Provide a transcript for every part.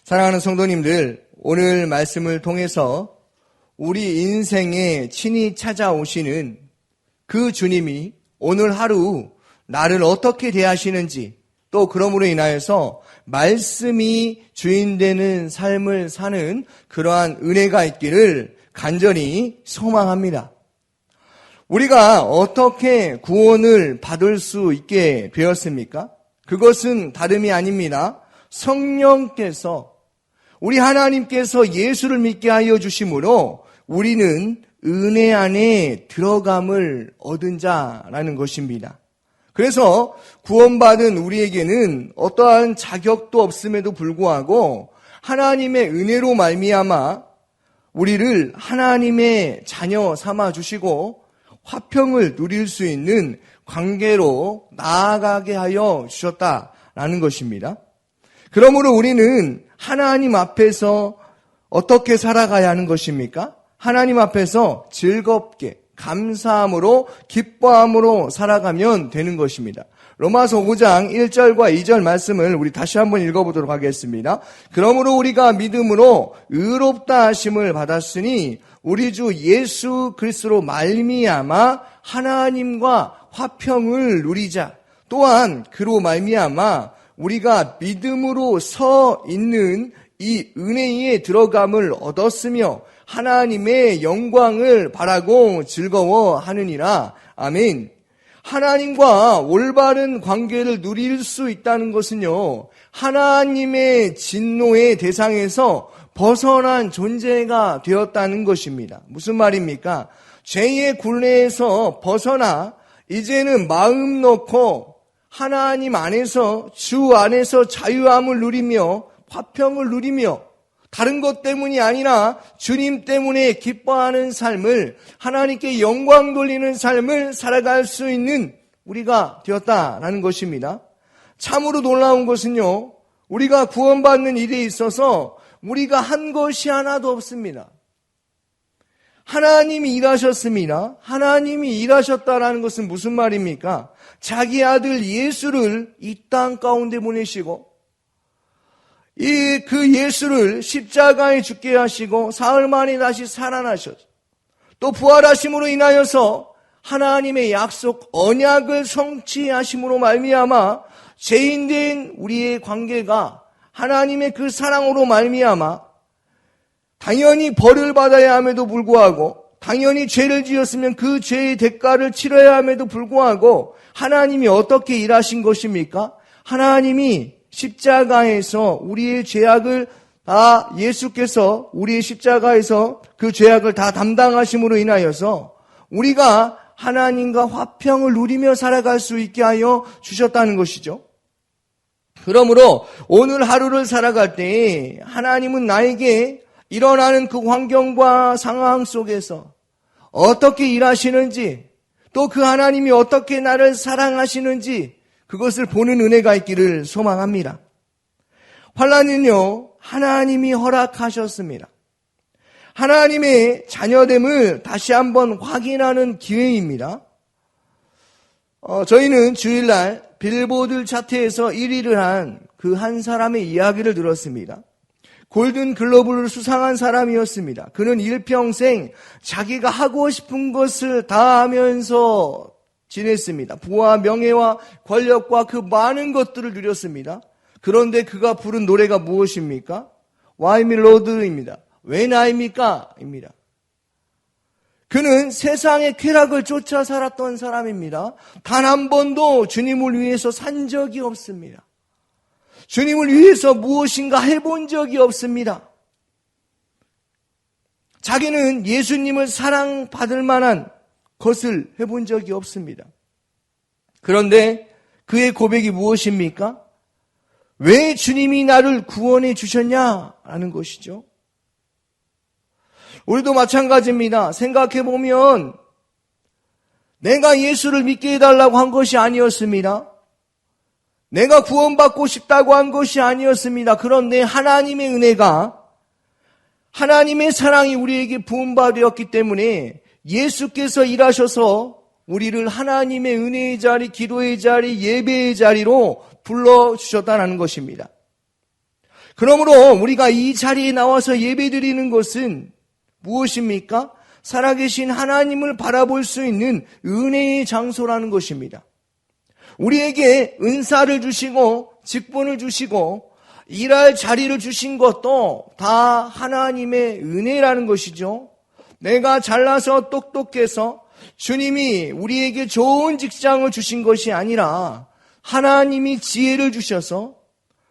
사랑하는 성도님들, 오늘 말씀을 통해서 우리 인생에 친히 찾아오시는 그 주님이 오늘 하루 나를 어떻게 대하시는지, 또 그러므로 인하여서 말씀이 주인되는 삶을 사는 그러한 은혜가 있기를 간절히 소망합니다. 우리가 어떻게 구원을 받을 수 있게 되었습니까? 그것은 다름이 아닙니다. 성령께서, 우리 하나님께서 예수를 믿게 하여 주심으로 우리는 은혜 안에 들어감을 얻은 자라는 것입니다. 그래서 구원받은 우리에게는 어떠한 자격도 없음에도 불구하고 하나님의 은혜로 말미암아 우리를 하나님의 자녀 삼아 주시고 화평을 누릴 수 있는 관계로 나아가게 하여 주셨다라는 것입니다. 그러므로 우리는 하나님 앞에서 어떻게 살아가야 하는 것입니까? 하나님 앞에서 즐겁게 감사함으로 기뻐함으로 살아가면 되는 것입니다. 로마서 5장 1절과 2절 말씀을 우리 다시 한번 읽어보도록 하겠습니다. 그러므로 우리가 믿음으로 의롭다 하심을 받았으니 우리 주 예수 그리스도로 말미암아 하나님과 화평을 누리자. 또한 그로 말미암아 우리가 믿음으로 서 있는 이 은혜에 들어감을 얻었으며 하나님의 영광을 바라고 즐거워하느니라. 아멘. 하나님과 올바른 관계를 누릴 수 있다는 것은요, 하나님의 진노의 대상에서 벗어난 존재가 되었다는 것입니다. 무슨 말입니까? 죄의 굴레에서 벗어나 이제는 마음 놓고 하나님 안에서, 주 안에서 자유함을 누리며 화평을 누리며 다른 것 때문이 아니라 주님 때문에 기뻐하는 삶을, 하나님께 영광 돌리는 삶을 살아갈 수 있는 우리가 되었다라는 것입니다. 참으로 놀라운 것은요, 우리가 구원받는 일에 있어서 우리가 한 것이 하나도 없습니다. 하나님이 일하셨습니다. 하나님이 일하셨다라는 것은 무슨 말입니까? 자기 아들 예수를 이 땅 가운데 보내시고 그 예수를 십자가에 죽게 하시고 사흘 만에 다시 살아나셨죠. 또 부활하심으로 인하여서 하나님의 약속 언약을 성취하심으로 말미암아 죄인된 우리의 관계가 하나님의 그 사랑으로 말미암아 당연히 벌을 받아야 함에도 불구하고, 당연히 죄를 지었으면 그 죄의 대가를 치러야 함에도 불구하고 하나님이 어떻게 일하신 것입니까? 하나님이 십자가에서 우리의 죄악을 다, 예수께서 우리의 십자가에서 그 죄악을 다 담당하심으로 인하여서 우리가 하나님과 화평을 누리며 살아갈 수 있게 하여 주셨다는 것이죠. 그러므로 오늘 하루를 살아갈 때 하나님은 나에게 일어나는 그 환경과 상황 속에서 어떻게 일하시는지, 또 그 하나님이 어떻게 나를 사랑하시는지 그것을 보는 은혜가 있기를 소망합니다. 환난은요, 하나님이 허락하셨습니다. 하나님의 자녀됨을 다시 한번 확인하는 기회입니다. 저희는 주일날 빌보드 차트에서 1위를 한 그 한 사람의 이야기를 들었습니다. 골든 글로브를 수상한 사람이었습니다. 그는 일평생 자기가 하고 싶은 것을 다 하면서 지냈습니다. 부와 명예와 권력과 그 많은 것들을 누렸습니다. 그런데 그가 부른 노래가 무엇입니까? Why me Lord입니다. 왜 나입니까? 입니다. 그는 세상의 쾌락을 쫓아 살았던 사람입니다. 단 한 번도 주님을 위해서 산 적이 없습니다. 주님을 위해서 무엇인가 해본 적이 없습니다. 자기는 예수님을 사랑받을 만한 것을 해본 적이 없습니다. 그런데 그의 고백이 무엇입니까? 왜 주님이 나를 구원해 주셨냐라는 것이죠. 우리도 마찬가지입니다. 생각해보면 내가 예수를 믿게 해달라고 한 것이 아니었습니다. 내가 구원받고 싶다고 한 것이 아니었습니다. 그런데 하나님의 은혜가, 하나님의 사랑이 우리에게 부음받았기 때문에 예수께서 일하셔서 우리를 하나님의 은혜의 자리, 기도의 자리, 예배의 자리로 불러주셨다는 것입니다. 그러므로 우리가 이 자리에 나와서 예배드리는 것은 무엇입니까? 살아계신 하나님을 바라볼 수 있는 은혜의 장소라는 것입니다. 우리에게 은사를 주시고 직분을 주시고 일할 자리를 주신 것도 다 하나님의 은혜라는 것이죠. 내가 잘나서 똑똑해서 주님이 우리에게 좋은 직장을 주신 것이 아니라 하나님이 지혜를 주셔서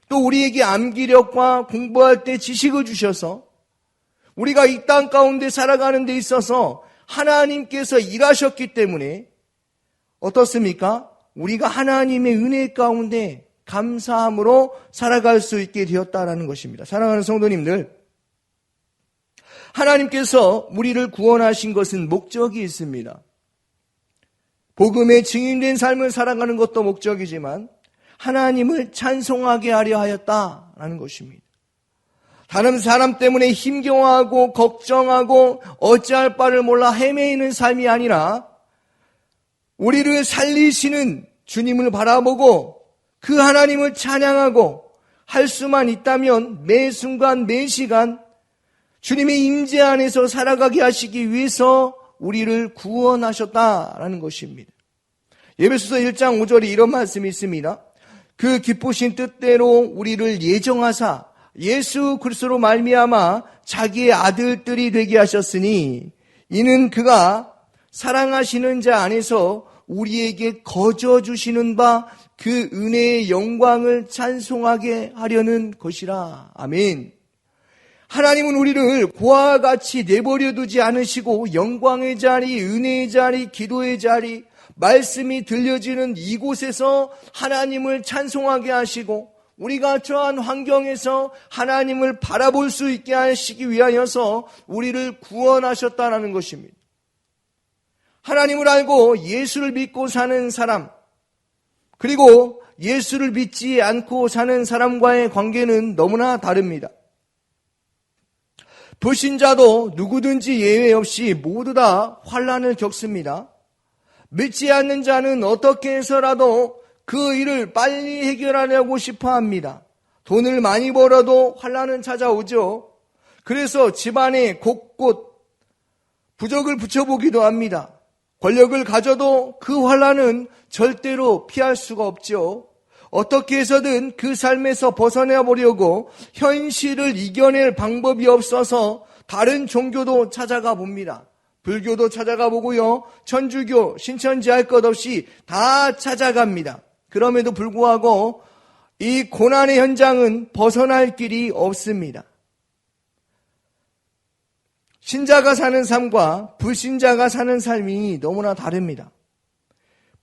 또 우리에게 암기력과 공부할 때 지식을 주셔서 우리가 이 땅 가운데 살아가는 데 있어서 하나님께서 일하셨기 때문에 어떻습니까? 우리가 하나님의 은혜 가운데 감사함으로 살아갈 수 있게 되었다라는 것입니다. 사랑하는 성도님들, 하나님께서 우리를 구원하신 것은 목적이 있습니다. 복음에 증인된 삶을 살아가는 것도 목적이지만 하나님을 찬송하게 하려 하였다라는 것입니다. 다른 사람 때문에 힘겨워하고 걱정하고 어찌할 바를 몰라 헤매이는 삶이 아니라 우리를 살리시는 주님을 바라보고 그 하나님을 찬양하고 할 수만 있다면 매 순간 매 시간 주님의 임재 안에서 살아가게 하시기 위해서 우리를 구원하셨다라는 것입니다. 에베소서 1장 5절에 이런 말씀이 있습니다. 그 기쁘신 뜻대로 우리를 예정하사 예수 그리스도로 말미암아 자기의 아들들이 되게 하셨으니 이는 그가 사랑하시는 자 안에서 우리에게 거저 주시는 바 그 은혜의 영광을 찬송하게 하려는 것이라. 아멘. 하나님은 우리를 고아와 같이 내버려 두지 않으시고 영광의 자리, 은혜의 자리, 기도의 자리, 말씀이 들려지는 이곳에서 하나님을 찬송하게 하시고 우리가 처한 환경에서 하나님을 바라볼 수 있게 하시기 위하여서 우리를 구원하셨다는 것입니다. 하나님을 알고 예수를 믿고 사는 사람, 그리고 예수를 믿지 않고 사는 사람과의 관계는 너무나 다릅니다. 불신자도 누구든지 예외 없이 모두 다 환난을 겪습니다. 믿지 않는 자는 어떻게 해서라도 그 일을 빨리 해결하려고 싶어 합니다. 돈을 많이 벌어도 환난은 찾아오죠. 그래서 집안에 곳곳 부적을 붙여보기도 합니다. 권력을 가져도 그 환난은 절대로 피할 수가 없죠. 어떻게 해서든 그 삶에서 벗어나 보려고 현실을 이겨낼 방법이 없어서 다른 종교도 찾아가 봅니다. 불교도 찾아가 보고요. 천주교, 신천지 할 것 없이 다 찾아갑니다. 그럼에도 불구하고 이 고난의 현장은 벗어날 길이 없습니다. 신자가 사는 삶과 불신자가 사는 삶이 너무나 다릅니다.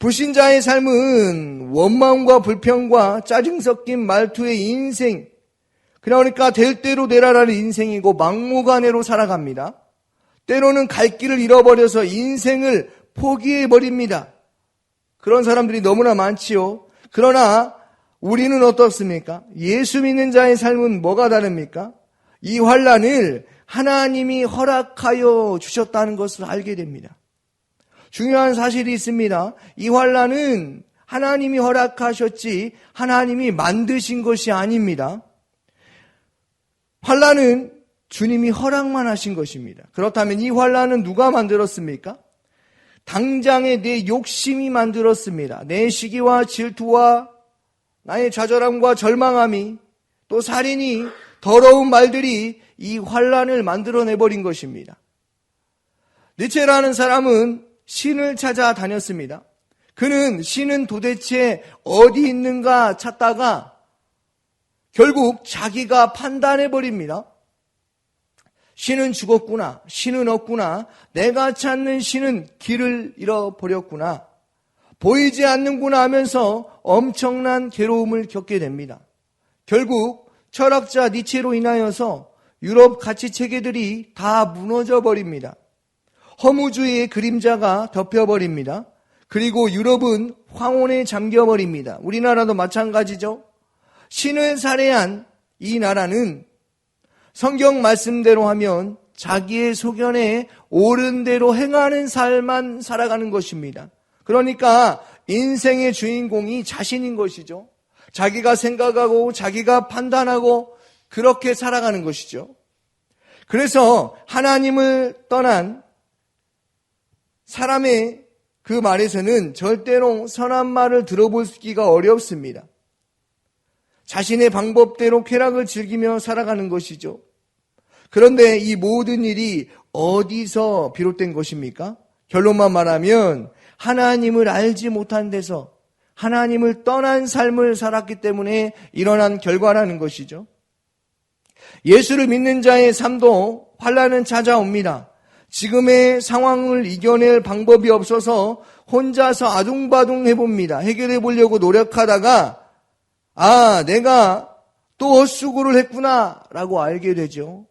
불신자의 삶은 원망과 불평과 짜증 섞인 말투의 인생, 그러니까 될 대로 되라라는 인생이고 막무가내로 살아갑니다. 때로는 갈 길을 잃어버려서 인생을 포기해버립니다. 그런 사람들이 너무나 많지요. 그러나 우리는 어떻습니까? 예수 믿는 자의 삶은 뭐가 다릅니까? 이 환난을 하나님이 허락하여 주셨다는 것을 알게 됩니다. 중요한 사실이 있습니다. 이 환난은 하나님이 허락하셨지 하나님이 만드신 것이 아닙니다. 환난은 주님이 허락만 하신 것입니다. 그렇다면 이 환난은 누가 만들었습니까? 당장의 내 욕심이 만들었습니다. 내 시기와 질투와 나의 좌절함과 절망함이 또 살인이 더러운 말들이 이 환난을 만들어내버린 것입니다. 니체라는 사람은 신을 찾아 다녔습니다. 그는 신은 도대체 어디 있는가 찾다가 결국 자기가 판단해버립니다. 신은 죽었구나. 신은 없구나. 내가 찾는 신은 길을 잃어버렸구나. 보이지 않는구나 하면서 엄청난 괴로움을 겪게 됩니다. 결국 철학자 니체로 인하여서 유럽 가치체계들이 다 무너져 버립니다. 허무주의의 그림자가 덮여버립니다. 그리고 유럽은 황혼에 잠겨버립니다. 우리나라도 마찬가지죠. 신을 살해한 이 나라는 성경 말씀대로 하면 자기의 소견에 옳은 대로 행하는 삶만 살아가는 것입니다. 그러니까 인생의 주인공이 자신인 것이죠. 자기가 생각하고 자기가 판단하고 그렇게 살아가는 것이죠. 그래서 하나님을 떠난 사람의 그 말에서는 절대로 선한 말을 들어보기가 어렵습니다. 자신의 방법대로 쾌락을 즐기며 살아가는 것이죠. 그런데 이 모든 일이 어디서 비롯된 것입니까? 결론만 말하면 하나님을 알지 못한 데서 하나님을 떠난 삶을 살았기 때문에 일어난 결과라는 것이죠. 예수를 믿는 자의 삶도 환난은 찾아옵니다. 지금의 상황을 이겨낼 방법이 없어서 혼자서 아둥바둥 해봅니다. 해결해 보려고 노력하다가 내가 또 헛수고를 했구나 라고 알게 되죠.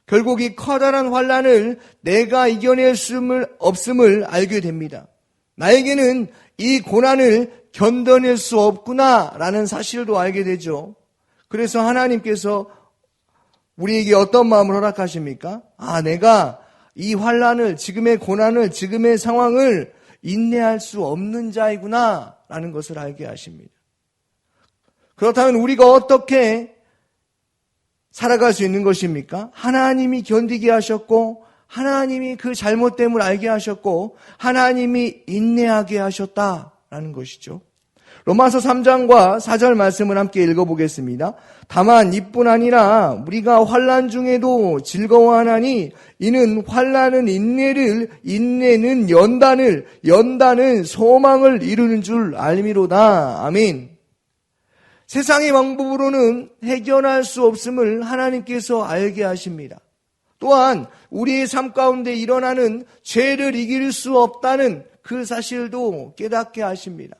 결국 이 커다란 환난을 내가 이겨낼 수 없음을 알게 됩니다. 나에게는 이 고난을 견뎌낼 수 없구나 라는 사실도 알게 되죠. 그래서 하나님께서 우리에게 어떤 마음을 허락하십니까? 내가 이 환난을, 지금의 고난을, 지금의 상황을 인내할 수 없는 자이구나 라는 것을 알게 하십니다. 그렇다면 우리가 어떻게 살아갈 수 있는 것입니까? 하나님이 견디게 하셨고 하나님이 그 잘못됨을 알게 하셨고 하나님이 인내하게 하셨다라는 것이죠. 로마서 3장과 4절 말씀을 함께 읽어보겠습니다. 다만 이뿐 아니라 우리가 환난 중에도 즐거워하나니 이는 환난은 인내를, 인내는 연단을, 연단은 소망을 이루는 줄 알미로다. 아멘. 세상의 방법으로는 해결할 수 없음을 하나님께서 알게 하십니다. 또한 우리의 삶 가운데 일어나는 죄를 이길 수 없다는 그 사실도 깨닫게 하십니다.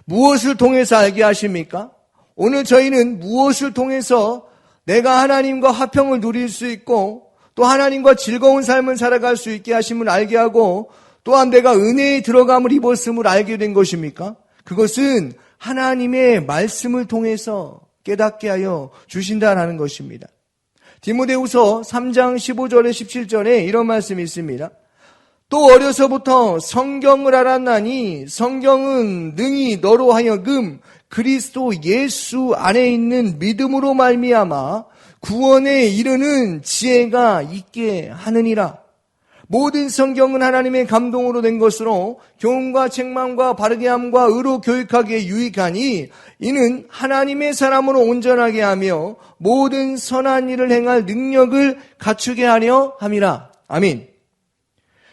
무엇을 통해서 알게 하십니까? 오늘 저희는 무엇을 통해서 내가 하나님과 화평을 누릴 수 있고 또 하나님과 즐거운 삶을 살아갈 수 있게 하심을 알게 하고 또한 내가 은혜의 들어감을 입었음을 알게 된 것입니까? 그것은 하나님의 말씀을 통해서 깨닫게 하여 주신다라는 것입니다. 디모데후서 3장 15절에 17절에 이런 말씀이 있습니다. 또 어려서부터 성경을 알았나니 성경은 능히 너로 하여금 그리스도 예수 안에 있는 믿음으로 말미암아 구원에 이르는 지혜가 있게 하느니라. 모든 성경은 하나님의 감동으로 된 것으로 교훈과 책망과 바르게 함과 의로 교육하기에 유익하니 이는 하나님의 사람으로 온전하게 하며 모든 선한 일을 행할 능력을 갖추게 하려 함이라. 아멘.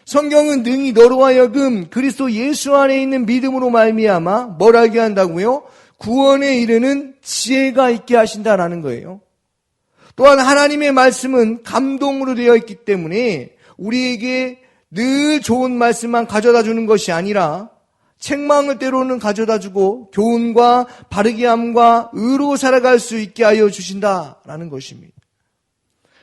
성경은 능히 너로 하여금 그리스도 예수 안에 있는 믿음으로 말미암아 뭘 알게 한다고요? 구원에 이르는 지혜가 있게 하신다라는 거예요. 또한 하나님의 말씀은 감동으로 되어 있기 때문에 우리에게 늘 좋은 말씀만 가져다 주는 것이 아니라 책망을 때로는 가져다 주고 교훈과 바르게 함과 의로 살아갈 수 있게 하여 주신다라는 것입니다.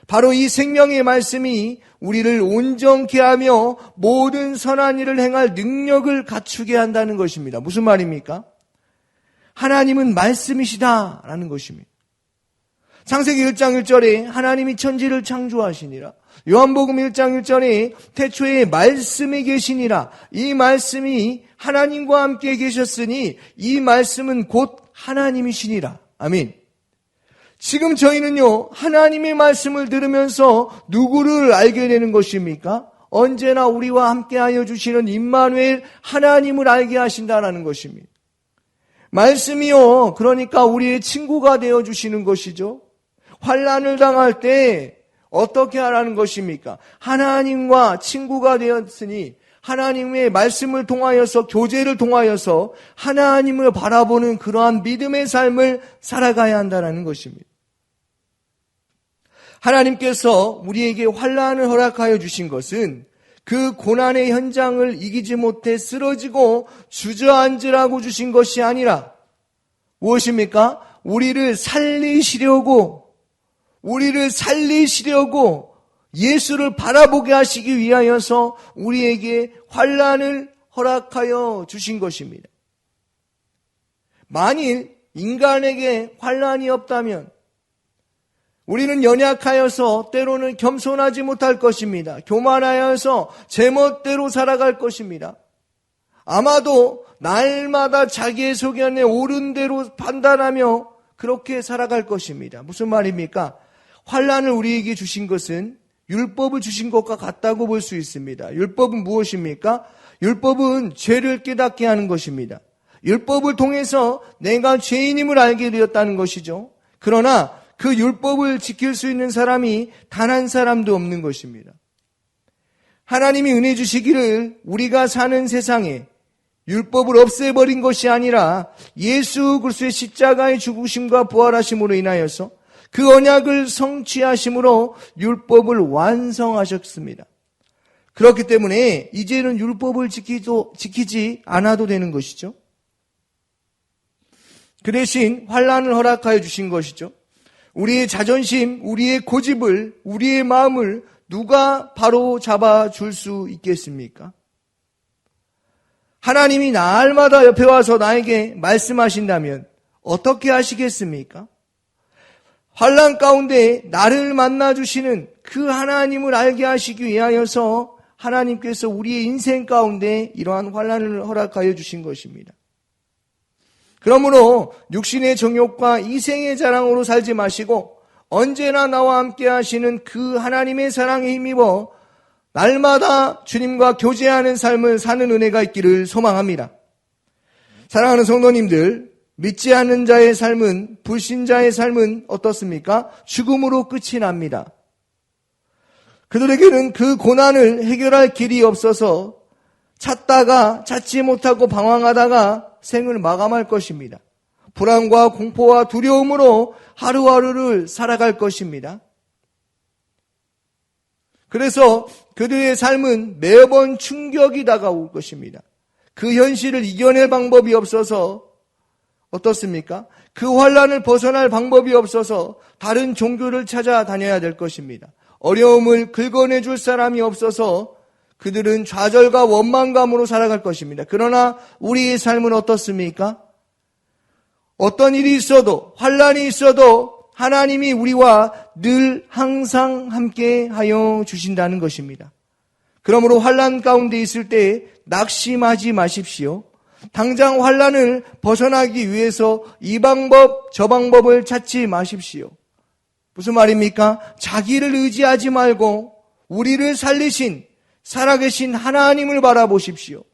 바로 이 생명의 말씀이 우리를 온전케 하며 모든 선한 일을 행할 능력을 갖추게 한다는 것입니다. 무슨 말입니까? 하나님은 말씀이시다라는 것입니다. 창세기 1장 1절에 하나님이 천지를 창조하시니라. 요한복음 1장 1절에 태초에 말씀이 계시니라. 이 말씀이 하나님과 함께 계셨으니 이 말씀은 곧 하나님이시니라. 아멘. 지금 저희는요, 하나님의 말씀을 들으면서 누구를 알게 되는 것입니까? 언제나 우리와 함께하여 주시는 임마누엘 하나님을 알게 하신다는 것입니다. 말씀이요, 그러니까 우리의 친구가 되어 주시는 것이죠. 환난을 당할 때 어떻게 하라는 것입니까? 하나님과 친구가 되었으니 하나님의 말씀을 통하여서 교제를 통하여서 하나님을 바라보는 그러한 믿음의 삶을 살아가야 한다는 것입니다. 하나님께서 우리에게 환난을 허락하여 주신 것은 그 고난의 현장을 이기지 못해 쓰러지고 주저앉으라고 주신 것이 아니라 무엇입니까? 우리를 살리시려고 예수를 바라보게 하시기 위하여서 우리에게 환난을 허락하여 주신 것입니다. 만일 인간에게 환난이 없다면 우리는 연약하여서 때로는 겸손하지 못할 것입니다. 교만하여서 제멋대로 살아갈 것입니다. 아마도 날마다 자기의 소견에 옳은 대로 판단하며 그렇게 살아갈 것입니다. 무슨 말입니까? 환난을 우리에게 주신 것은 율법을 주신 것과 같다고 볼 수 있습니다. 율법은 무엇입니까? 율법은 죄를 깨닫게 하는 것입니다. 율법을 통해서 내가 죄인임을 알게 되었다는 것이죠. 그러나 그 율법을 지킬 수 있는 사람이 단 한 사람도 없는 것입니다. 하나님이 은혜 주시기를 우리가 사는 세상에 율법을 없애버린 것이 아니라 예수 그리스도의 십자가의 죽으심과 부활하심으로 인하여서 그 언약을 성취하심으로 율법을 완성하셨습니다. 그렇기 때문에 이제는 율법을 지키지 않아도 되는 것이죠. 그 대신 환난을 허락하여 주신 것이죠. 우리의 자존심, 우리의 고집을, 우리의 마음을 누가 바로 잡아줄 수 있겠습니까? 하나님이 날마다 옆에 와서 나에게 말씀하신다면 어떻게 하시겠습니까? 환난 가운데 나를 만나주시는 그 하나님을 알게 하시기 위하여서 하나님께서 우리의 인생 가운데 이러한 환난을 허락하여 주신 것입니다. 그러므로 육신의 정욕과 이생의 자랑으로 살지 마시고 언제나 나와 함께 하시는 그 하나님의 사랑에 힘입어 날마다 주님과 교제하는 삶을 사는 은혜가 있기를 소망합니다. 사랑하는 성도님들, 믿지 않는 자의 삶은, 불신자의 삶은 어떻습니까? 죽음으로 끝이 납니다. 그들에게는 그 고난을 해결할 길이 없어서 찾다가 찾지 못하고 방황하다가 생을 마감할 것입니다. 불안과 공포와 두려움으로 하루하루를 살아갈 것입니다. 그래서 그들의 삶은 매번 충격이 다가올 것입니다. 그 현실을 이겨낼 방법이 없어서 어떻습니까? 그 환난을 벗어날 방법이 없어서 다른 종교를 찾아다녀야 될 것입니다. 어려움을 긁어내줄 사람이 없어서 그들은 좌절과 원망감으로 살아갈 것입니다. 그러나 우리의 삶은 어떻습니까? 어떤 일이 있어도, 환난이 있어도 하나님이 우리와 늘 항상 함께 하여 주신다는 것입니다. 그러므로 환난 가운데 있을 때 낙심하지 마십시오. 당장 환난을 벗어나기 위해서 이 방법 저 방법을 찾지 마십시오. 무슨 말입니까? 자기를 의지하지 말고 우리를 살리신 살아계신 하나님을 바라보십시오.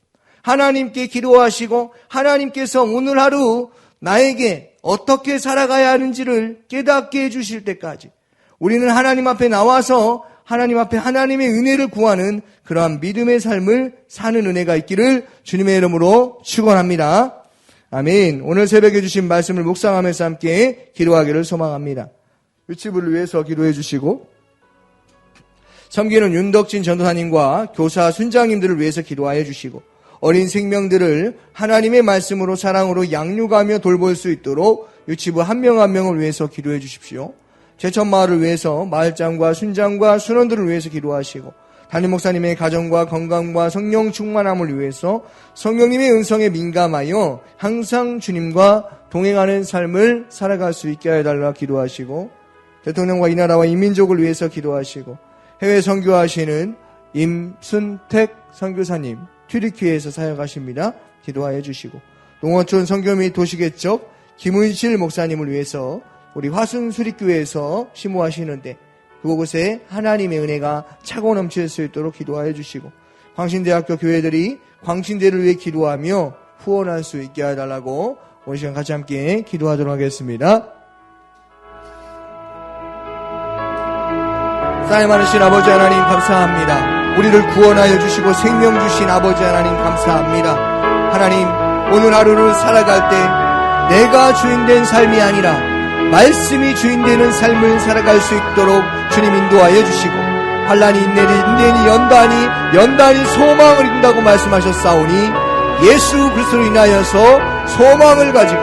하나님께 기도하시고 하나님께서 오늘 하루 나에게 어떻게 살아가야 하는지를 깨닫게 해주실 때까지 우리는 하나님 앞에 나와서 하나님 앞에 하나님의 은혜를 구하는 그러한 믿음의 삶을 사는 은혜가 있기를 주님의 이름으로 축원합니다. 아멘. 오늘 새벽에 주신 말씀을 묵상하면서 함께 기도하기를 소망합니다. 유치부를 위해서 기도해 주시고 섬기는 윤덕진 전도사님과 교사 순장님들을 위해서 기도하여 주시고 어린 생명들을 하나님의 말씀으로 사랑으로 양육하며 돌볼 수 있도록 유치부 한 명 한 명을 위해서 기도해 주십시오. 제천마을을 위해서 마을장과 순장과 순원들을 위해서 기도하시고 담임 목사님의 가정과 건강과 성령 충만함을 위해서 성령님의 음성에 민감하여 항상 주님과 동행하는 삶을 살아갈 수 있게 해달라 기도하시고 대통령과 이 나라와 이 민족을 위해서 기도하시고 해외 선교하시는 임순택 선교사님 튀르키예에서 사역하십니다. 기도하여 주시고 농어촌 선교 및 도시개척 김은실 목사님을 위해서 우리 화순수립교회에서 심호하시는데 그곳에 하나님의 은혜가 차고 넘칠 수 있도록 기도하여 주시고 광신대학교 교회들이 광신대를 위해 기도하며 후원할 수 있게 해달라고 오늘 시간 같이 함께 기도하도록 하겠습니다. 사랑 많으신 아버지 하나님 감사합니다. 우리를 구원하여 주시고 생명 주신 아버지 하나님 감사합니다. 하나님 오늘 하루를 살아갈 때 내가 주인된 삶이 아니라 말씀이 주인되는 삶을 살아갈 수 있도록 주님 인도하여 주시고 환난이 인내니 연단이 소망을 이룬다고 말씀하셨사오니 예수 그리스도로 인하여서 소망을 가지고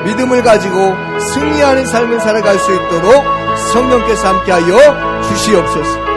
믿음을 가지고 승리하는 삶을 살아갈 수 있도록 성령께서 함께하여 주시옵소서.